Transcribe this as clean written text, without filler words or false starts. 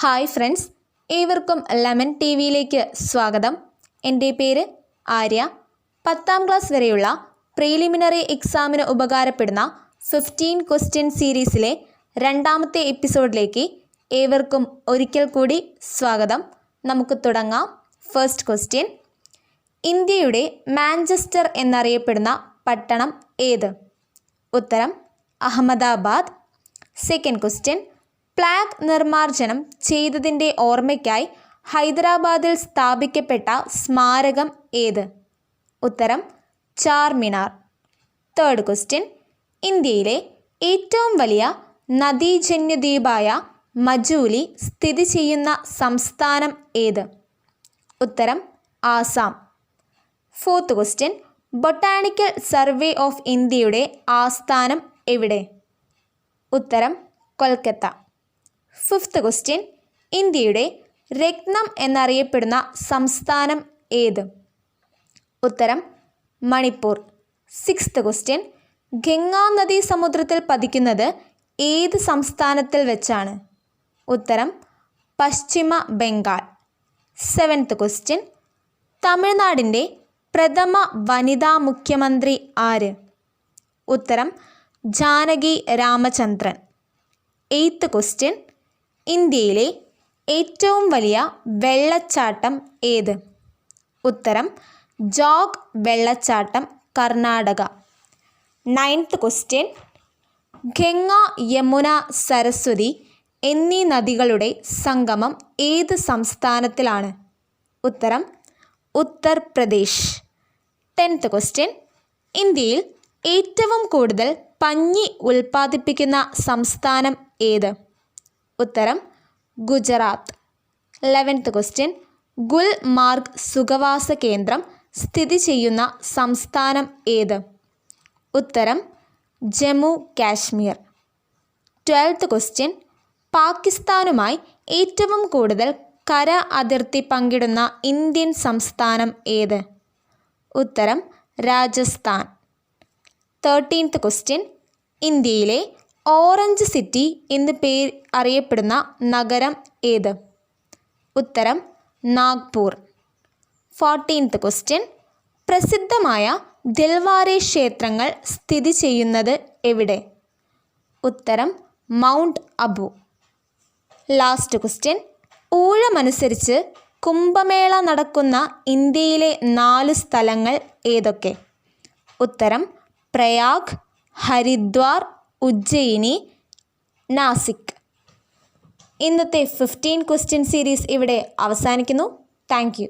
Hi friends, ഏവർക്കും lemon T വിയിലേക്ക് സ്വാഗതം. എൻ്റെ പേര് ആര്യ. 10ാം ക്ലാസ് വരെയുള്ള പ്രീലിമിനറി എക്സാമിന് ഉപകാരപ്പെടുന്ന 15 ക്വസ്റ്റ്യൻ സീരീസിലെ രണ്ടാമത്തെ എപ്പിസോഡിലേക്ക് ഏവർക്കും ഒരിക്കൽ കൂടി സ്വാഗതം. നമുക്ക് തുടങ്ങാം. ഫസ്റ്റ് ക്വസ്റ്റ്യൻ: ഇന്ത്യയുടെ മാഞ്ചസ്റ്റർ എന്നറിയപ്പെടുന്ന പട്ടണം ഏത്? ഉത്തരം അഹമ്മദാബാദ്. സെക്കൻഡ് ക്വസ്റ്റ്യൻ: പ്ലാഗ് നിർമ്മാർജ്ജനം ചെയ്തതിൻ്റെ ഓർമ്മയ്ക്കായി ഹൈദരാബാദിൽ സ്ഥാപിക്കപ്പെട്ട സ്മാരകം ഏത്? ഉത്തരം ചാർമിനാർ. തേർഡ് ക്വസ്റ്റ്യൻ: ഇന്ത്യയിലെ ഏറ്റവും വലിയ നദീജന്യ ദ്വീപായ മജൂലി സ്ഥിതി ചെയ്യുന്ന സംസ്ഥാനം ഏത്? ഉത്തരം Assam. Fourth question: botanical survey of ഇന്ത്യയുടെ ആസ്ഥാനം എവിടെ? ഉത്തരം കൊൽക്കത്ത. ഫിഫ്ത്ത് ക്വസ്റ്റ്യൻ: ഇന്ത്യയുടെ രത്നം എന്നറിയപ്പെടുന്ന സംസ്ഥാനം ഏത്? ഉത്തരം മണിപ്പൂർ. സിക്സ്ത് ക്വസ്റ്റ്യൻ: ഗംഗാ നദി സമുദ്രത്തിൽ പതിക്കുന്നത് ഏത് സംസ്ഥാനത്തിൽ വെച്ചാണ്? ഉത്തരം പശ്ചിമ ബംഗാൾ. സെവൻത്ത് ക്വസ്റ്റ്യൻ: തമിഴ്നാടിൻ്റെ പ്രഥമ വനിതാ മുഖ്യമന്ത്രി ആര്? ഉത്തരം ജാനകി രാമചന്ദ്രൻ. എയ്ത്ത് ക്വസ്റ്റ്യൻ: ഇന്ത്യയിലെ ഏറ്റവും വലിയ വെള്ളച്ചാട്ടം ഏത്? ഉത്തരം ജോഗ് വെള്ളച്ചാട്ടം, കർണാടക. നയൻത്ത് ക്വസ്റ്റ്യൻ: ഗംഗ, യമുന, സരസ്വതി എന്നീ നദികളുടെ സംഗമം ഏത് സംസ്ഥാനത്തിലാണ്? ഉത്തരം ഉത്തർപ്രദേശ്. ടെൻത്ത് ക്വസ്റ്റ്യൻ: ഇന്ത്യയിൽ ഏറ്റവും കൂടുതൽ പഞ്ഞി ഉൽപ്പാദിപ്പിക്കുന്ന സംസ്ഥാനം ഏത്? ഉത്തരം ഗുജറാത്ത്. 11th ക്വസ്റ്റ്യൻ: ഗുൽമാർഗ് സുഖവാസ കേന്ദ്രം സ്ഥിതി ചെയ്യുന്ന സംസ്ഥാനം ഏത്? ഉത്തരം ജമ്മു കാശ്മീർ. 12th ക്വസ്റ്റ്യൻ: പാകിസ്ഥാനുമായി ഏറ്റവും കൂടുതൽ കര അതിർത്തി പങ്കിടുന്ന ഇന്ത്യൻ സംസ്ഥാനം ഏത്? ഉത്തരം രാജസ്ഥാൻ. 13th ക്വസ്റ്റ്യൻ: ഇന്ത്യയിലെ ഓറഞ്ച് സിറ്റി എന്ന് അറിയപ്പെടുന്ന നഗരം ഏത്? ഉത്തരം നാഗ്പൂർ. 14th ക്വസ്റ്റ്യൻ: പ്രസിദ്ധമായ ദിൽവാരെ ക്ഷേത്രങ്ങൾ സ്ഥിതി ചെയ്യുന്നത് എവിടെ? ഉത്തരം mount Abu. Last question: ഊഴമനുസരിച്ച് Kumbh Mela നടക്കുന്ന ഇന്ത്യയിലെ 4 സ്ഥലങ്ങൾ ഏതൊക്കെ? ഉത്തരം പ്രയാഗ്, ഹരിദ്വാർ, ഉജ്ജയിനി, നാസിക്. ഇന്നത്തെ 15 ക്വസ്റ്റ്യൻ സീരീസ് ഇവിടെ അവസാനിക്കുന്നു. Thank you.